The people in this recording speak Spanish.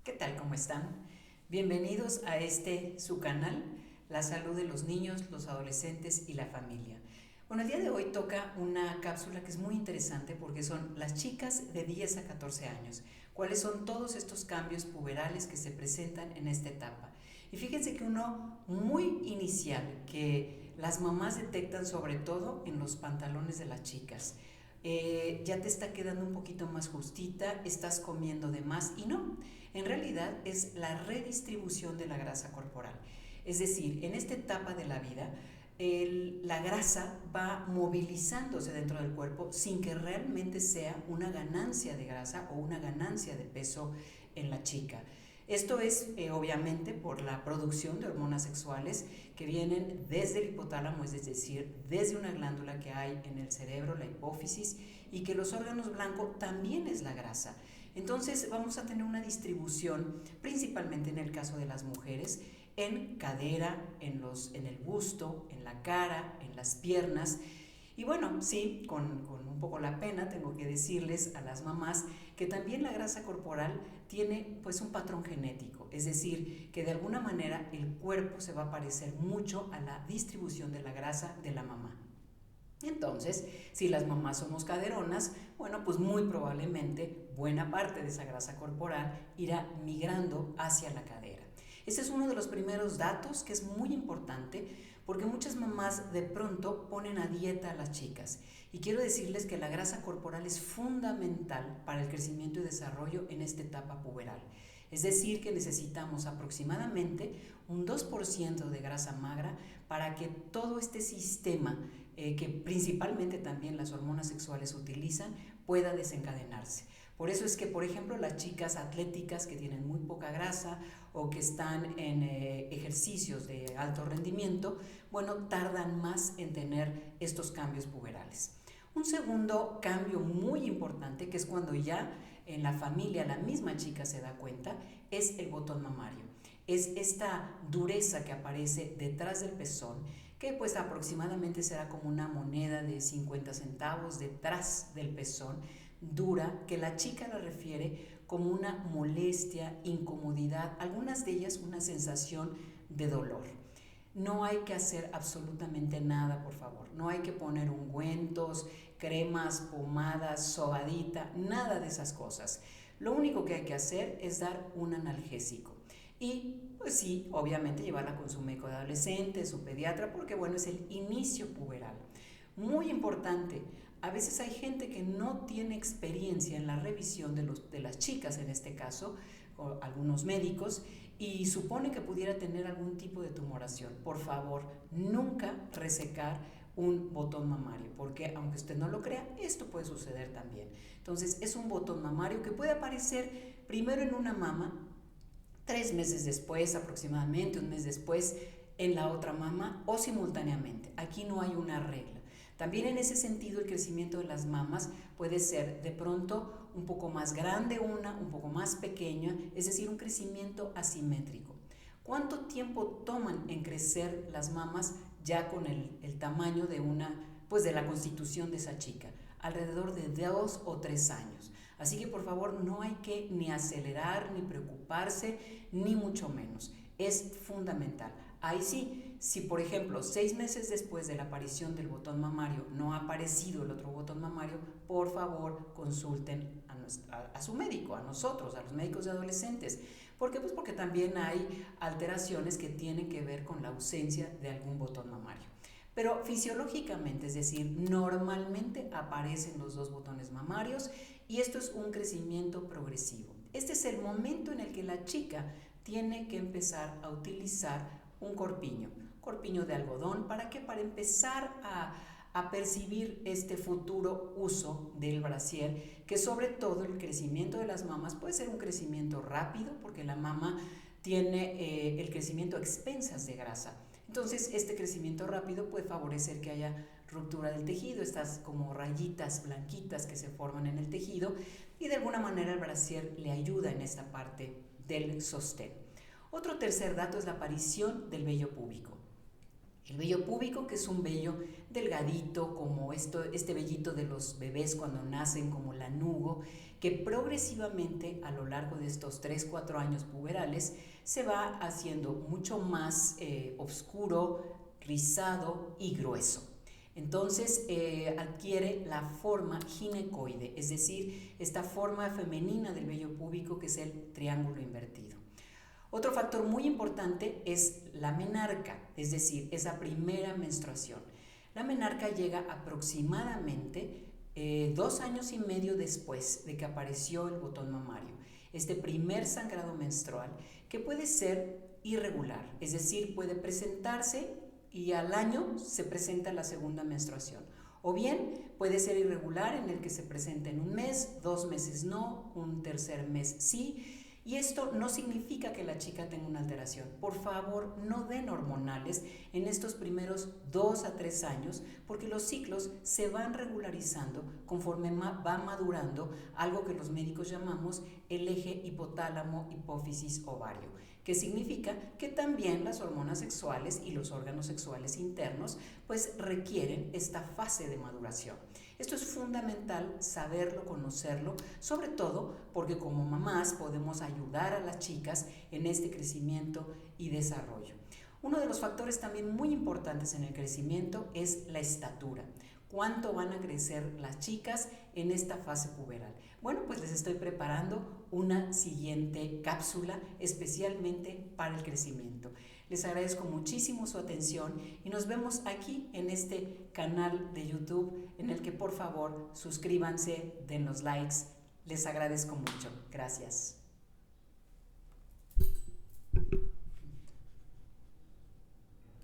¿Qué tal? ¿Cómo están? Bienvenidos a su canal, La salud de los niños, los adolescentes y la familia. Bueno, el día de hoy toca una cápsula que es muy interesante porque son las chicas de 10 a 14 años. ¿Cuáles son todos estos cambios puberales que se presentan en esta etapa? Y fíjense que uno muy inicial que las mamás detectan sobre todo en los pantalones de las chicas. Ya te está quedando un poquito más justita, estás comiendo de más y no, en realidad es la redistribución de la grasa corporal. Es decir, en esta etapa de la vida, la grasa va movilizándose dentro del cuerpo sin que realmente sea una ganancia de grasa o una ganancia de peso en la chica. Esto es obviamente por la producción de hormonas sexuales que vienen desde el hipotálamo, es decir, desde una glándula que hay en el cerebro, la hipófisis, y que los órganos blancos también es la grasa. Entonces vamos a tener una distribución, principalmente en el caso de las mujeres, en cadera, en el busto, en la cara, en las piernas. Y bueno, sí, con un poco la pena tengo que decirles a las mamás que también la grasa corporal tiene pues un patrón genético, es decir, que de alguna manera el cuerpo se va a parecer mucho a la distribución de la grasa de la mamá. Entonces, si las mamás somos caderonas, bueno, pues muy probablemente buena parte de esa grasa corporal irá migrando hacia la cadera. Ese es uno de los primeros datos que es muy importante porque muchas mamás de pronto ponen a dieta a las chicas. Y quiero decirles que la grasa corporal es fundamental para el crecimiento y desarrollo en esta etapa puberal. Es decir, que necesitamos aproximadamente un 2% de grasa magra para que todo este sistema que principalmente también las hormonas sexuales utilizan, pueda desencadenarse. Por eso es que, por ejemplo, las chicas atléticas que tienen muy poca grasa o que están en ejercicios de alto rendimiento, bueno, tardan más en tener estos cambios puberales. Un segundo cambio muy importante, que es cuando ya en la familia la misma chica se da cuenta, es el botón mamario. Es esta dureza que aparece detrás del pezón, que pues aproximadamente será como una moneda de 50 centavos detrás del pezón, dura, que la chica la refiere como una molestia, incomodidad, algunas de ellas una sensación de dolor. No hay que hacer absolutamente nada, por favor. No hay que poner ungüentos, cremas, pomadas, sobadita, nada de esas cosas. Lo único que hay que hacer es dar un analgésico. Y pues sí, obviamente llevarla con su médico de adolescentes, su pediatra, porque bueno, es el inicio puberal. Muy importante, a veces hay gente que no tiene experiencia en la revisión de las chicas, en este caso, o algunos médicos, y supone que pudiera tener algún tipo de tumoración. Por favor, nunca resecar un botón mamario, porque aunque usted no lo crea, esto puede suceder también. Entonces, es un botón mamario que puede aparecer primero en una mama, 3 meses después, aproximadamente un mes después, en la otra mama o simultáneamente. Aquí no hay una regla. También en ese sentido el crecimiento de las mamas puede ser de pronto un poco más grande una, un poco más pequeña, es decir, un crecimiento asimétrico. ¿Cuánto tiempo toman en crecer las mamas ya con el tamaño de pues de la constitución de esa chica? Alrededor de 2 o 3 años. Así que por favor no hay que ni acelerar, ni preocuparse, ni mucho menos. Es fundamental. Ahí sí, si por ejemplo 6 meses después de la aparición del botón mamario no ha aparecido el otro botón mamario, por favor consulten a su médico, a nosotros, a los médicos de adolescentes. ¿Por qué? Pues porque también hay alteraciones que tienen que ver con la ausencia de algún botón mamario. Pero fisiológicamente, es decir, normalmente aparecen los dos botones mamarios y esto es un crecimiento progresivo. Este es el momento en el que la chica tiene que empezar a utilizar un corpiño de algodón. ¿Para qué? Para empezar a percibir este futuro uso del brasier, que sobre todo el crecimiento de las mamas puede ser un crecimiento rápido porque la mama tiene el crecimiento a expensas de grasa. Entonces, este crecimiento rápido puede favorecer que haya ruptura del tejido, estas como rayitas blanquitas que se forman en el tejido, y de alguna manera el brasier le ayuda en esta parte del sostén. Otro tercer dato es la aparición del vello púbico. El vello púbico, que es un vello delgadito, como este vellito de los bebés cuando nacen, como lanugo, que progresivamente a lo largo de estos 3-4 años puberales se va haciendo mucho más oscuro, rizado y grueso. Entonces adquiere la forma ginecoide, es decir, esta forma femenina del vello púbico, que es el triángulo invertido. Otro factor muy importante es la menarca, es decir, esa primera menstruación. La menarca llega aproximadamente 2 años y medio después de que apareció el botón mamario. Este primer sangrado menstrual, que puede ser irregular, es decir, puede presentarse y al año se presenta la segunda menstruación. O bien puede ser irregular, en el que se presenta en un mes, 2 meses no, un tercer mes sí. Y esto no significa que la chica tenga una alteración. Por favor, no den hormonales en estos primeros 2 a 3 años, porque los ciclos se van regularizando conforme va madurando algo que los médicos llamamos el eje hipotálamo-hipófisis-ovario, que significa que también las hormonas sexuales y los órganos sexuales internos pues requieren esta fase de maduración. Esto es fundamental saberlo, conocerlo, sobre todo porque como mamás podemos ayudar a las chicas en este crecimiento y desarrollo. Uno de los factores también muy importantes en el crecimiento es la estatura. ¿Cuánto van a crecer las chicas en esta fase puberal? Bueno, pues les estoy preparando una siguiente cápsula especialmente para el crecimiento. Les agradezco muchísimo su atención y nos vemos aquí en este canal de YouTube, en el que por favor suscríbanse, den los likes. Les agradezco mucho. Gracias.